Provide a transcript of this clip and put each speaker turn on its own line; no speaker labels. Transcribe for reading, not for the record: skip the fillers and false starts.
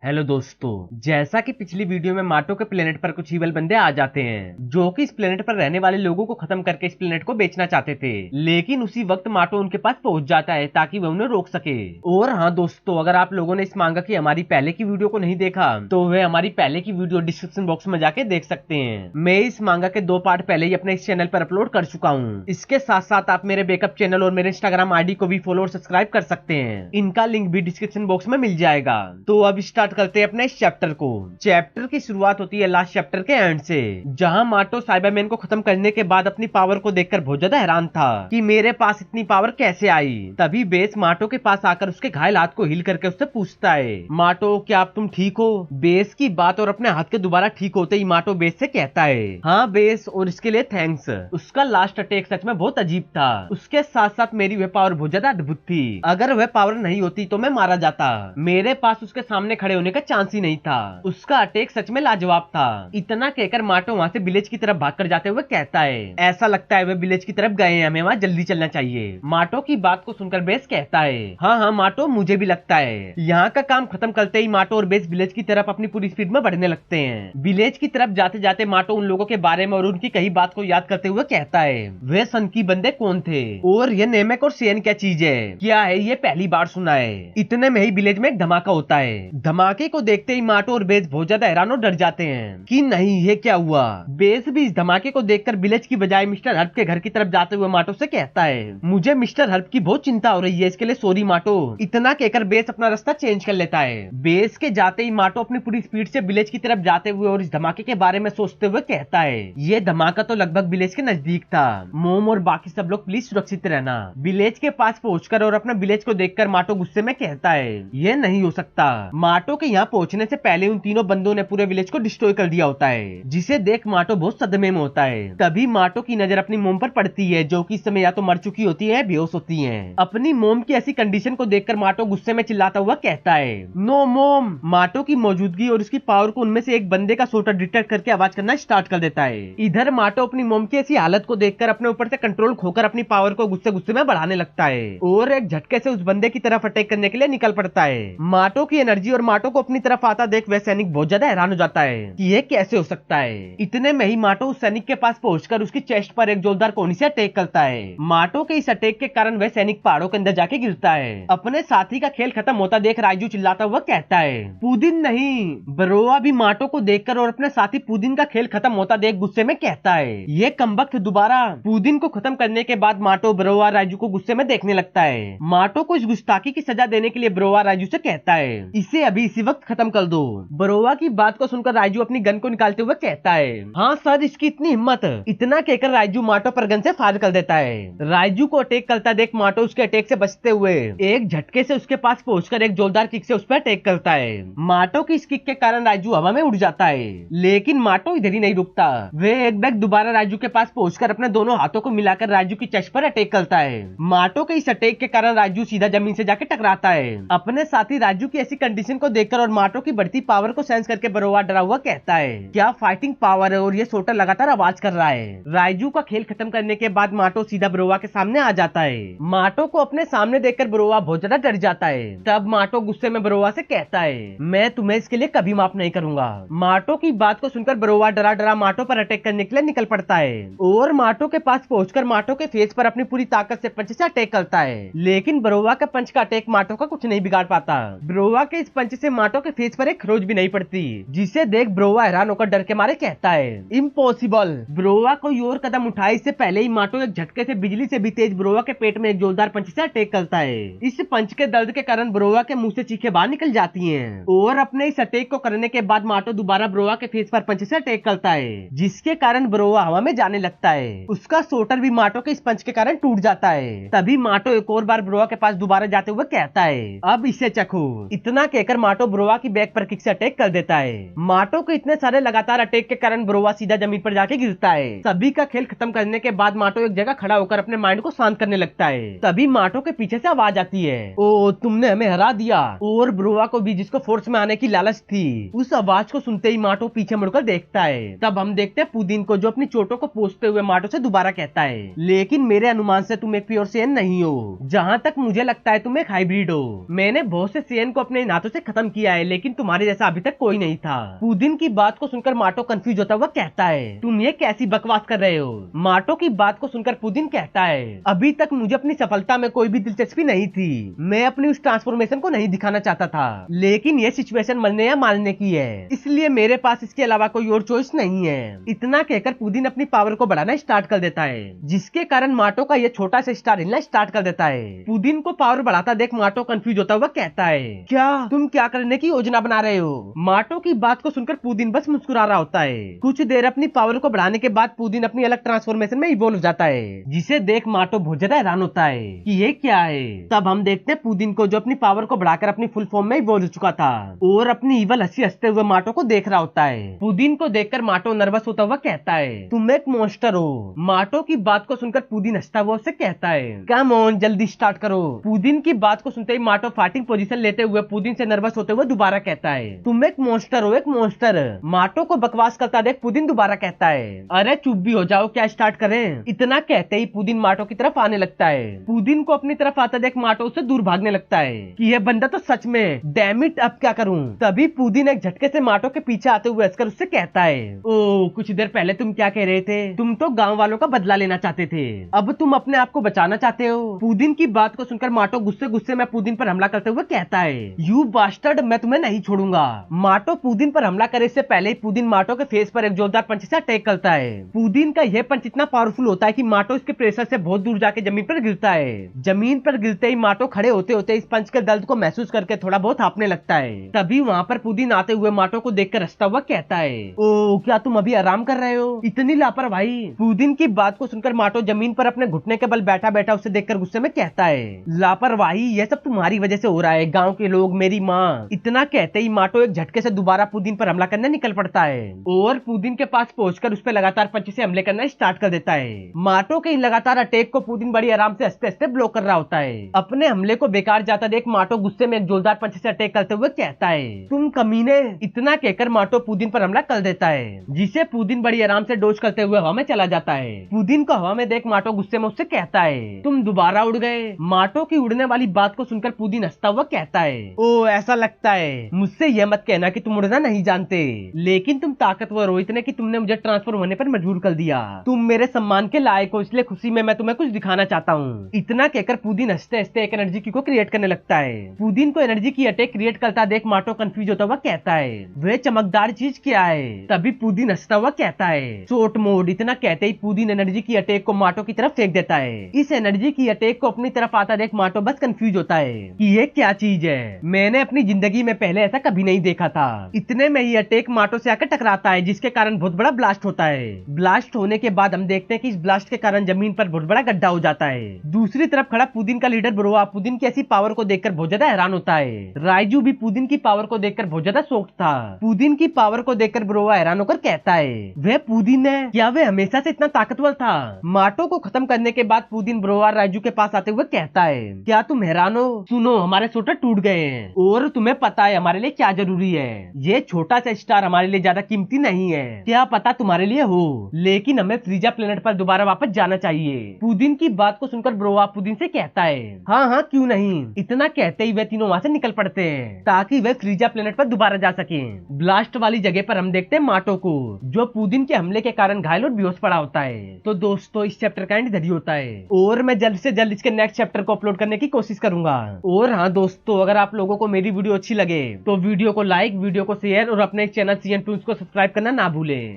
Hello दोस्तों, जैसा कि पिछली वीडियो में माटो के प्लेनेट पर कुछ ईवल बंदे आ जाते हैं जो कि इस प्लेनेट पर रहने वाले लोगों को खत्म करके इस प्लेनेट को बेचना चाहते थे। लेकिन उसी वक्त माटो उनके पास पहुंच जाता है ताकि वह उन्हें रोक सके। और हाँ दोस्तों, अगर आप लोगों ने इस मांगा की हमारी पहले की वीडियो को नहीं देखा तो वह हमारी पहले की वीडियो डिस्क्रिप्शन बॉक्स में जाके देख सकते हैं। मैं इस मांगा के 2 पार्ट पहले ही अपने इस चैनल पर अपलोड कर चुका हूँ। इसके साथ साथ आप मेरे बैकअप चैनल और मेरे इंस्टाग्राम आईडी को भी फॉलो और सब्सक्राइब कर सकते हैं। इनका लिंक भी डिस्क्रिप्शन बॉक्स में मिल जाएगा। तो अब स्टार्ट करते हैं अपने इस चैप्टर को। चैप्टर की शुरुआत होती है लास्ट चैप्टर के एंड से, जहां माटो साइबरमैन को खत्म करने के बाद अपनी पावर को देखकर बहुत ज्यादा हैरान था कि मेरे पास इतनी पावर कैसे आई। तभी बेस माटो के पास आकर उसके घायल हाथ को हिल करके उससे पूछता है, माटो क्या आप तुम ठीक हो? बेस की बात और अपने हाथ के दोबारा ठीक होते ही माटो बेस से कहता है, हाँ बेस, और इसके लिए थैंक्स। उसका लास्ट अटैक सच में बहुत अजीब था। उसके साथ साथ मेरी वह पावर बहुत ज्यादा अद्भुत थी। अगर वह पावर नहीं होती तो मैं मारा जाता। मेरे पास उसके सामने खड़े होने का चांस ही नहीं था। उसका अटैक सच में लाजवाब था। इतना कहकर माटो वहाँ से विलेज की तरफ भागकर जाते हुए कहता है, ऐसा लगता है वे विलेज की तरफ गए हैं, हमें वहाँ जल्दी चलना चाहिए। माटो की बात को सुनकर बेस कहता है, हाँ हाँ माटो, मुझे भी लगता है। यहाँ का काम खत्म करते ही माटो और बेस विलेज की तरफ अपनी पूरी स्पीड में बढ़ने लगते हैं। विलेज की तरफ जाते जाते माटो उन लोगों के बारे में और उनकी कई बात को याद करते हुए कहता है, वे सन की बंदे कौन थे और ये नेमेक और सेन क्या चीज है, क्या है ये पहली बार सुना है। इतने में ही विलेज में एक धमाका होता है। धमाके को देखते ही माटो और बेस बहुत ज्यादा हैरान और डर जाते हैं कि नहीं ये क्या हुआ। बेस भी इस धमाके को देखकर विलेज की बजाय मिस्टर हर्प के घर की तरफ जाते हुए माटो से कहता है, मुझे मिस्टर हर्प की बहुत चिंता हो रही है, इसके लिए सॉरी माटो। इतना कहकर बेस अपना रास्ता चेंज कर लेता है। बेस के जाते ही माटो अपनी पूरी स्पीड से विलेज की तरफ जाते हुए और इस धमाके के बारे में सोचते हुए कहता है, ये धमाका तो लगभग विलेज के नजदीक था। मोम और बाकी सब लोग प्लीज सुरक्षित रहना। विलेज के पास पहुंचकर और अपना विलेज को देखकर माटो गुस्से में कहता है, ये नहीं हो सकता। माटो के यहाँ पहुंचने से पहले उन तीनों बंदों ने पूरे विलेज को डिस्ट्रॉय कर दिया होता है, जिसे देख माटो बहुत सदमे में होता है। तभी माटो की नजर अपनी मोम पर पड़ती है, जो कि इस समय या तो मर चुकी होती है, बेहोश होती है। अपनी मोम की ऐसी कंडीशन को देखकर माटो गुस्से में चिल्लाता हुआ कहता है, नो मोम। माटो की मौजूदगी और उसकी पावर को उनमें से एक बंदे का शॉटर डिटेक्ट करके आवाज करना स्टार्ट कर देता है। इधर माटो अपनी मोम की ऐसी हालत को देखकर अपने ऊपर से कंट्रोल खोकर अपनी पावर को गुस्से गुस्से में बढ़ाने लगता है और एक झटके से उस बंदे की तरफ अटैक करने के लिए निकल पड़ता है। माटो की एनर्जी और माटो को अपनी तरफ आता देख वह सैनिक बहुत ज्यादा हैरान हो जाता है कि ये कैसे हो सकता है। इतने में ही माटो उस सैनिक के पास पहुंचकर उसकी चेस्ट पर एक जोरदार कोनी से अटैक करता है। माटो के इस अटैक के कारण वह सैनिक पहाड़ों के अंदर जाके गिरता है। अपने साथी का खेल खत्म होता देख राइजू चिल्लाता हुआ कहता है, पुदिन नहीं। बरोआ भी माटो को देखकर और अपने साथी पुदिन का खेल खत्म होता देख गुस्से में कहता है, ये कमबख्त दोबारा। पुदिन को खत्म करने के बाद माटो बरोआ राइजू को गुस्से में देखने लगता है। माटो को इस गुस्ताखी की सजा देने के लिए बरोआ राइजू से कहता है, इसे अभी इसी वक्त खत्म कर दो। बरोआ की बात को सुनकर राइजू अपनी गन को निकालते हुए कहता है, हाँ सर, इसकी इतनी हिम्मत। इतना कहकर राइजू माटो पर गन से फायर कर देता है। राइजू को अटैक करता देख माटो उसके अटैक से बचते हुए एक झटके से उसके पास पहुंचकर एक जोरदार किक से उस पर अटैक करता है। माटो की इस किक के कारण राइजू हवा में उड़ जाता है, लेकिन माटो इधर ही नहीं रुकता। वे एक बैग दोबारा राइजू के पास पहुंचकर अपने दोनों हाथों को मिलाकर राइजू की चेस्ट पर अटैक करता है। माटो के इस अटैक के कारण राइजू सीधा जमीन से जाके टकराता है। अपने साथी राइजू की ऐसी कंडीशन को देखकर और माटो की बढ़ती पावर को सेंस करके बरोआ डरा हुआ कहता है, क्या फाइटिंग पावर है, और ये शॉटर लगातार आवाज कर रहा है। राइजू का खेल खत्म करने के बाद माटो सीधा बरोआ के सामने आ जाता है। माटो को अपने सामने देखकर बरोआ बहुत ज्यादा डर जाता है। तब माटो गुस्से में बरोआ से कहता है, मैं तुम्हें इसके लिए कभी माफ नहीं करूंगा। माटो की बात को सुनकर बरोआ डरा डरा माटो पर अटैक करने के लिए निकल पड़ता है और माटो के पास पहुंचकर माटो के फेस पर अपनी पूरी ताकत से पंच से अटैक करता है। लेकिन बरोआ का पंच का अटैक माटो का कुछ नहीं बिगाड़ पाता। बरोआ के इस पंच से माटो के फेस पर एक खरोच भी नहीं पड़ती, जिसे देख ब्रोवा हैरान होकर डर के मारे कहता है, इम्पॉसिबल। ब्रोवा कोई और कदम उठाए इससे पहले ही माटो एक झटके से बिजली से भी तेज ब्रोवा के पेट में एक जोरदार पंच से अटैक करता है। इस पंच के दर्द के कारण ब्रोवा के मुंह से चीखें बाहर निकल जाती हैं और अपने इस अटैक को करने के बाद माटो दोबारा ब्रोवा के फेस पर पंच से अटैक करता है, जिसके कारण ब्रोवा हवा में जाने लगता है। उसका शॉटर भी माटो के इस पंच के कारण टूट जाता है। तभी माटो एक और बार ब्रोवा के पास दोबारा जाते हुए कहता है, अब इसे चखो। इतना कहकर माटो ब्रोवा की बैक पर किक से अटैक कर देता है। माटो के इतने सारे लगातार अटैक के कारण ब्रोवा सीधा जमीन पर जाके गिरता है। सभी का खेल खत्म करने के बाद माटो एक जगह खड़ा होकर अपने माइंड को शांत करने लगता है। तभी माटो के पीछे से आवाज आती है, ओ तुमने हमें हरा दिया। और ब्रोवा को भी, जिसको फोर्स में आने की लालच थी, उस आवाज को सुनते ही माटो पीछे मुड़कर देखता है। तब हम देखते हैं पुदीन को, जो अपनी चोटों को पोंछते हुए माटो से दोबारा कहता है, लेकिन मेरे अनुमान से तुम एक प्योर सेन नहीं हो। जहाँ तक मुझे लगता है तुम एक हाइब्रिड हो। मैंने बहुत से सेन को अपने हाथों से खत्म किया है, लेकिन तुम्हारे जैसा अभी तक कोई नहीं था। पुदीन की बात को सुनकर माटो कंफ्यूज होता हुआ कहता है, तुम ये कैसी बकवास कर रहे हो। माटो की बात को सुनकर पुदीन कहता है, अभी तक मुझे अपनी सफलता में कोई भी दिलचस्पी नहीं थी। मैं अपनी उस ट्रांसफॉर्मेशन को नहीं दिखाना चाहता था, लेकिन ये सिचुएशन मरने या मारने की है, इसलिए मेरे पास इसके अलावा कोई और चॉइस नहीं है। इतना कहकर पुदीन अपनी पावर को बढ़ाना स्टार्ट कर देता है, जिसके कारण माटो का ये छोटा सा स्टार हिलना स्टार्ट कर देता है। पुदीन को पावर बढ़ाता देख माटो कंफ्यूज होता हुआ कहता है, क्या तुम क्या करने की योजना बना रहे हो। माटो की बात को सुनकर पुदीन बस मुस्कुरा रहा होता है। कुछ देर अपनी पावर को बढ़ाने के बाद पुदीन अपनी अलग ट्रांसफॉर्मेशन में इवॉल्व हो जाता है, जिसे देख माटो बहुत ज्यादा हैरान होता है कि ये क्या है। तब हम देखते हैं पुदीन को, जो अपनी पावर को बढ़ाकर अपनी फुल फॉर्म में इवॉल्व हो चुका था और अपनी इवल हंसी हंसते हुए माटो को देख रहा होता है। पुदीन को देखकर माटो नर्वस होता हुआ कहता है, तुम एक मॉन्स्टर हो। माटो की बात को सुनकर पुदीन हंसता हुआ उससे कहता है, कम ऑन जल्दी स्टार्ट करो। पुदीन की बात को सुनते ही माटो फाइटिंग पोजीशन लेते हुए पुदीन से नर्वस होते हुए दोबारा कहता है, तुम एक मॉन्स्टर हो, एक मॉन्स्टर। माटो को बकवास करता देख पुदीन दोबारा कहता है, अरे चुप भी हो जाओ, क्या स्टार्ट करें। इतना कहते ही पुदीन माटो की तरफ आने लगता है। पुदीन को अपनी तरफ आता देख माटो उससे दूर भागने लगता है कि यह बंदा तो सच में डैम इट, अब क्या करूं। तभी पुदीन एक झटके से माटो के पीछे आते हुए हंसकर उससे कहता है, ओ कुछ देर पहले तुम क्या कह रहे थे, तुम तो गांव वालों का बदला लेना चाहते थे, अब तुम अपने आप को बचाना चाहते हो। पुदीन की बात को सुनकर माटो गुस्से गुस्से में पुदीन पर हमला करते हुए कहता है, यू बास्टर्ड, मैं तुम्हें नहीं छोड़ूंगा। माटो पुदीन पर हमला करे से पहले ही पुदीन माटो के फेस पर एक जोरदार पंच से अटैक करता है। पुदीन का यह पंच इतना पावरफुल होता है कि माटो इसके प्रेशर से बहुत दूर जाके जमीन पर गिरता है। जमीन पर गिरते ही माटो खड़े होते होते इस पंच के दर्द को महसूस करके थोड़ा बहुत हांफने लगता है। तभी वहाँ पर पुदीन आते हुए माटो को देखकर हंसता हुआ कहता है, ओ क्या तुम अभी आराम कर रहे हो, इतनी लापरवाही। पुदीन की बात को सुनकर माटो जमीन पर अपने घुटने के बल बैठा बैठा उसे देखकर गुस्से में कहता है, लापरवाही, यह सब तुम्हारी वजह से हो रहा है, गाँव के लोग, मेरी माँ। इतना कहते ही माटो एक झटके से दोबारा पुदीन पर हमला करने निकल पड़ता है और पुदीन के पास पहुंचकर उस पर लगातार पंच से हमले करना स्टार्ट कर देता है। माटो के इन लगातार अटैक को पुदीन बड़ी आराम से हंसते हंसते ब्लॉक कर रहा होता है। अपने हमले को बेकार जाता देख माटो गुस्से में एक जोरदार पंच से अटैक करते हुए कहता है, तुम कमीने। इतना कहकर माटो पुदीन पर हमला कर देता है, जिसे पुदीन बड़ी आराम से डोज करते हुए हवा में चला जाता है। पुदीन को हवा में देख माटो गुस्से में उससे कहता है, तुम दोबारा उड़ गए। माटो की उड़ने वाली बात को सुनकर पुदीन हंसता हुआ कहता है, ओ ऐसा लगता है, मुझसे यह मत कहना कि तुम उड़ना नहीं जानते, लेकिन तुम ताकतवर हो इतने कि तुमने मुझे ट्रांसफॉर्म होने पर मजबूर कर दिया। तुम मेरे सम्मान के लायक हो, इसलिए खुशी में मैं तुम्हें कुछ दिखाना चाहता हूँ। इतना कहकर पुदीन हंसते हंसते एक एनर्जी की को क्रिएट करने लगता है। पुदीन को एनर्जी की अटैक क्रिएट करता देख माटो कंफ्यूज होता हुआ कहता है, वह चमकदार चीज क्या है। तभी पुदीन हंसता हुआ कहता है, शॉर्ट मोड। इतना कहते ही पुदीन एनर्जी की अटैक को माटो की तरफ फेंक देता है। इस एनर्जी की अटैक को अपनी तरफ आता देख माटो बस कंफ्यूज होता है कि ये क्या चीज है, मैंने अपनी जिंदगी में पहले ऐसा कभी नहीं देखा था। इतने में ही अटैक माटो से आकर टकराता है, जिसके कारण बहुत बड़ा ब्लास्ट होता है। ब्लास्ट होने के बाद हम देखते हैं कि इस ब्लास्ट के कारण जमीन पर बहुत बड़ा गड्ढा हो जाता है। दूसरी तरफ खड़ा पुदीन का लीडर ब्रोआ पुदीन की ऐसी पावर को देखकर बहुत ज्यादा हैरान होता है। राइजू भी पुदीन की पावर को देखकर बहुत ज्यादा शॉक्ड था। पुदीन की पावर को देखकर ब्रोआ हैरान होकर कहता है, वह पुदीन है, क्या वह हमेशा से इतना ताकतवर था। माटो को खत्म करने के बाद पुदीन ब्रोआ राइजू के पास आते हुए कहता है, क्या तुम हैरान हो, सुनो हमारे शूटर टूट गए हैं और तुम्हें पता है हमारे लिए क्या जरूरी है। ये छोटा सा स्टार हमारे लिए ज्यादा कीमती नहीं है, क्या पता तुम्हारे लिए हो, लेकिन हमें फ्रीजा प्लेनेट पर दोबारा वापस जाना चाहिए। पुदीन की बात को सुनकर ब्रोआ पुदीन से कहता है, हाँ हाँ क्यों नहीं। इतना कहते ही वे तीनों वहाँ से निकल पड़ते हैं ताकि वे फ्रीजा प्लेनेट पर दोबारा जा सके। ब्लास्ट वाली जगह पर हम देखते हैं माटो को, जो पुदीन के हमले के कारण घायल और बेहोश पड़ा होता है। तो दोस्तों इस चैप्टर का एंड इधर ही होता है और मैं जल्द से जल्द इसके नेक्स्ट चैप्टर को अपलोड करने की कोशिश करूंगा। और हाँ दोस्तों, अगर आप लोगों को मेरी वीडियो अच्छी लगे तो वीडियो को लाइक, वीडियो को शेयर और अपने चैनल CN Toons को सब्सक्राइब करना ना भूलें।